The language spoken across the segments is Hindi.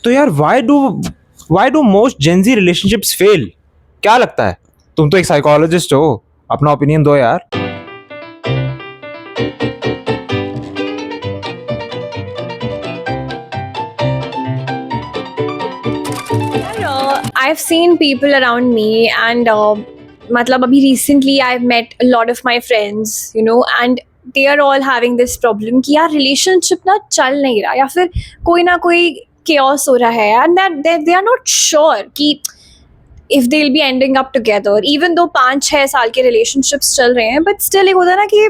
तो यार why do most Gen Z relationships fail? क्या लगता है? तुम तो एक साइकोलॉजिस्ट हो, अपना ओपिनियन दो यार. I've seen people around me, and मतलब अभी recently I've met a lot of my friends, you know, and they are all having this problem कि यार relationship ना चल नहीं रहा, या फिर कोई ना कोई chaos हो रहा है, and that they are not sure कि if they'll be ending up together, even though 5-6 साल के relationships चल रहे हैं, but still एक होता है ना कि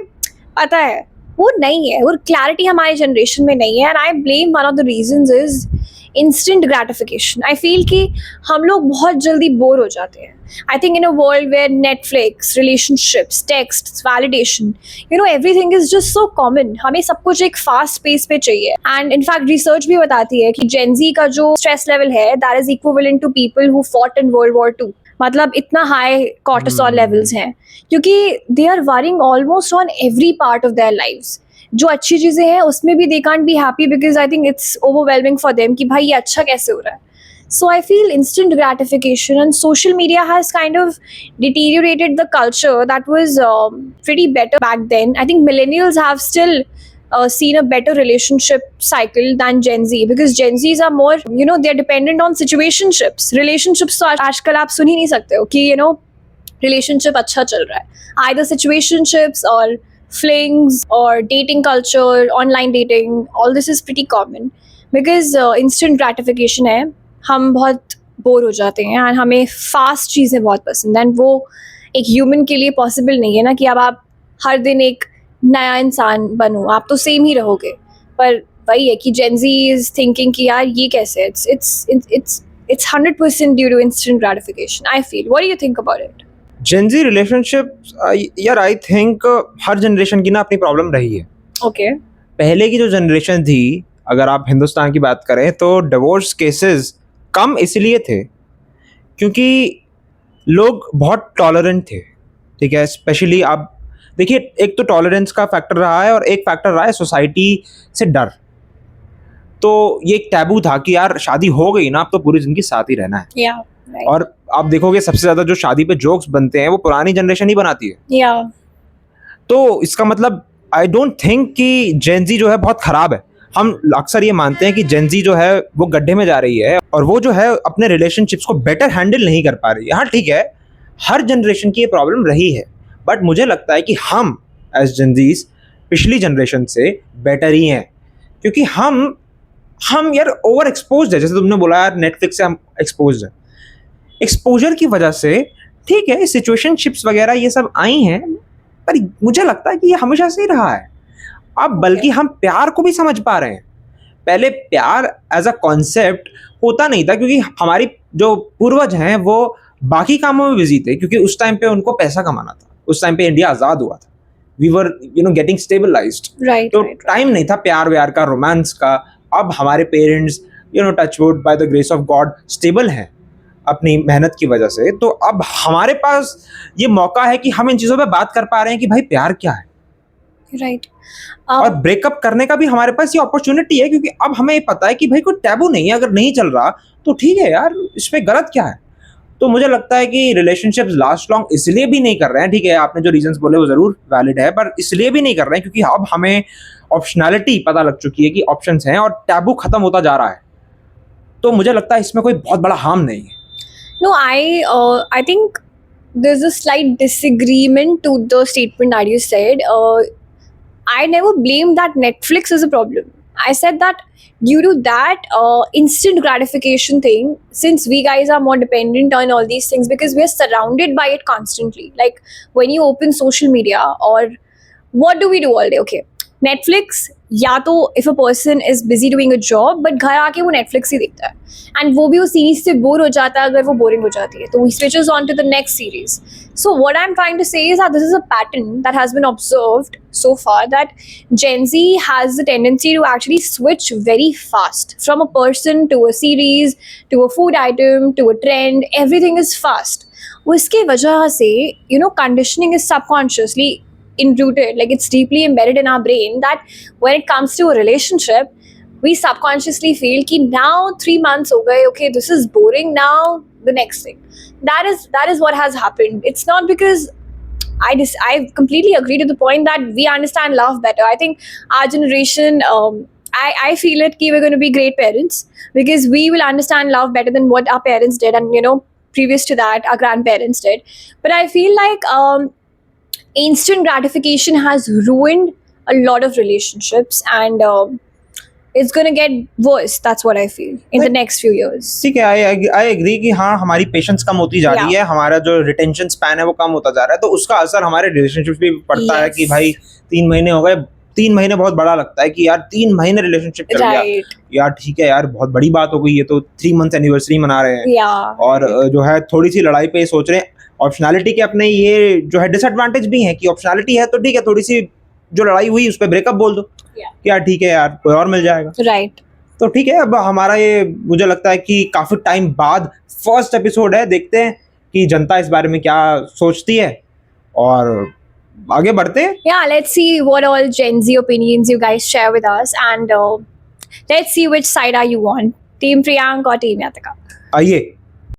पता है वो नहीं है, वो क्लैरिटी हमारे जनरेशन में नहीं है. And I blame one of the reasons is instant gratification. I feel कि हम लोग बहुत जल्दी बोर हो जाते हैं. I think in a world where Netflix, relationships, text, validation, you know, everything is just so common. हमें सब कुछ एक फास्ट पेस पे चाहिए. एंड इनफैक्ट रिसर्च भी बताती है कि जेनजी का जो स्ट्रेस लेवल है that is equivalent to people who fought in world war 2. मतलब इतना हाई कॉर्टिसोल लेवल्स हैं क्योंकि they are worrying almost on every part of their lives. जो अच्छी चीज़ें हैं उसमें भी they can't be happy because I think it's overwhelming for them कि भाई ये अच्छा कैसे हो रहा है. So I feel instant gratification and social media has kind of deteriorated the culture that was pretty better back then. I think millennials have still seen a better relationship cycle than Gen Z because Gen Zs are more, you know, they're dependent on situationships. Relationships तो आजकल आप सुन ही नहीं सकते हो कि, you know, relationship अच्छा चल रहा है. Either situationships or flings or dating culture, online dating, all this is pretty common because instant gratification है. हम बहुत बोर हो जाते हैं एंड हमें फास्ट चीज़ें बहुत पसंद हैं. एंड वो एक ह्यूमन के लिए पॉसिबल नहीं है ना कि अब आप हर दिन एक नया इंसान बनो. आप तो सेम ही रहोगे. पर वही है कि जेन ज़ी इज थिंकिंग कि यार ये कैसे. it's 100% due to instant gratification. I feel. What do you think about it? Gen Z relationship, यार आई थिंक हर जनरेशन की ना अपनी प्रॉब्लम रही है. ओके. पहले की जो जनरेशन थी, अगर आप हिंदुस्तान की बात करें तो डिवोर्स केसेस कम इसलिए थे क्योंकि लोग बहुत टॉलरेंट थे. ठीक है, स्पेशली आप देखिए, एक तो टॉलरेंस का फैक्टर रहा है और एक फैक्टर रहा है सोसाइटी से डर. तो ये एक टैबू था कि यार शादी हो गई ना, अब तो पूरी जिंदगी साथ ही रहना है. या राइट. और आप देखोगे सबसे ज्यादा जो शादी पे जोक्स बनते हैं वो पुरानी जनरेशन ही बनाती है. या तो इसका मतलब आई डोंट थिंक कि जेन ज़ी जो है बहुत खराब है. हम अक्सर ये मानते हैं कि जेन ज़ी जो है वो गड्ढे में जा रही है और वो जो है अपने रिलेशनशिप्स को बेटर हैंडल नहीं कर पा रही है. हाँ ठीक है, हर जनरेशन की ये प्रॉब्लम रही है, बट मुझे लगता है कि हम एज जेन ज़ीज पिछली जनरेशन से बेटर ही हैं क्योंकि हम यार ओवर एक्सपोज्ड है. जैसे तुमने बोला यार, नेटफ्लिक्स से हम एक्सपोज्ड है. एक्सपोजर की वजह से ठीक है सिचुएशनशिप्स वगैरह ये सब आई हैं, पर मुझे लगता है कि ये हमेशा से ही रहा है. अब बल्कि हम प्यार को भी समझ पा रहे हैं. पहले प्यार एज अ कॉन्सेप्ट होता नहीं था क्योंकि हमारी जो पूर्वज हैं वो बाकी कामों में बिजी थे क्योंकि उस टाइम पे उनको पैसा कमाना था. उस टाइम पे इंडिया आज़ाद हुआ था. We were getting stabilized. तो टाइम नहीं था प्यार व्यार का, रोमांस का. अब हमारे parents touch wood by the grace of God stable हैं अपनी मेहनत की वजह से. तो अब हमारे पास ये मौका है कि हम इन चीज़ों पे बात कर पा रहे हैं कि भाई प्यार क्या है. राइट. और ब्रेकअप करने का भी हमारे पास ये अपॉर्चुनिटी है क्योंकि अब हमें ये पता है कि भाई कोई टैबू नहीं है. अगर नहीं चल रहा तो ठीक है यार, इसमें गलत क्या है. तो मुझे लगता है कि रिलेशनशिप्स लास्ट लॉन्ग इसलिए भी नहीं कर रहे हैं. ठीक है, आपने जो रीजंस बोले वो जरूर वैलिड है, पर इसलिए भी नहीं कर रहे हैं क्योंकि अब हमें ऑप्शनैलिटी पता लग चुकी है कि ऑप्शंस हैं और टैबू खत्म होता जा रहा है. तो मुझे लगता है इसमें कोई बहुत बड़ा हार्म नहीं है. No, I think there's a slight disagreement to the statement that you said. I never blamed that Netflix is a problem. I said that due to that instant gratification thing, since we guys are more dependent on all these things because we are surrounded by it constantly. Like when you open social media or what do we do all day? Okay, Netflix, या तो if a person is busy doing a job but घर आके वो नेटफ्लिक्स ही देखता है एंड वो भी उस सीरीज से बोर हो जाता है. अगर वो बोरिंग हो जाती है तो ही switches on to the next series. So what I am trying to say is that this is a pattern that has been observed so far, that Gen Z has the tendency to actually switch very fast from a person to a series to a food item to a trend. Everything is fast. उसके वजह से conditioning is subconsciously enrooted, like it's deeply embedded in our brain that when it comes to a relationship, we subconsciously feel कि now 3 months हो गए, okay, this is boring, now the next thing. That is what has happened. It's not because I completely agree to the point that we understand love better. I think our generation, I feel it कि we're going to be great parents because we will understand love better than what our parents did, and you know, previous to that, our grandparents did. But I feel like instant gratification has ruined a lot of relationships, and it's going to get worse. That's what I feel in the next few years. ठीक है, आई एग्री कि हाँ हमारी पेशेंस कम होती जा रही है, हमारा जो रिटेंशन स्पैन है वो कम होता जा रहा है, तो उसका असर हमारे रिलेशनशिप पे भी पड़ता है कि भाई 3 महीने हो गए, 3 महीने बहुत बड़ा लगता है कि यार 3 महीने रिलेशनशिप चल गया, यार ठीक है यार बहुत बड़ी बात हो गई, ये तो 3 मंथ्स एनिवर्सरी मना रहे हैं, और जो है थोड़ी सी लड़ाई पे सोच रहे हैं। ऑप्शनैलिटी के अपने ये जो है डिसएडवांटेज भी है कि ऑप्शनैलिटी है तो ठीक है, थोड़ी सी जो लड़ाई हुई उस पर ब्रेकअप बोल दो कि यार ठीक है यार कोई और मिल जाएगा, राइट। तो ठीक है। अब हमारा ये मुझे लगता है कि काफी टाइम बाद फर्स्ट एपिसोड है, देखते हैं कि जनता इस बारे में क्या सोचती है और आगे बढ़ते हैं। Yeah, let's see what all Gen Z opinions you guys share with us, and let's see which side are you on, Team Priyank or Team Yatika. आइए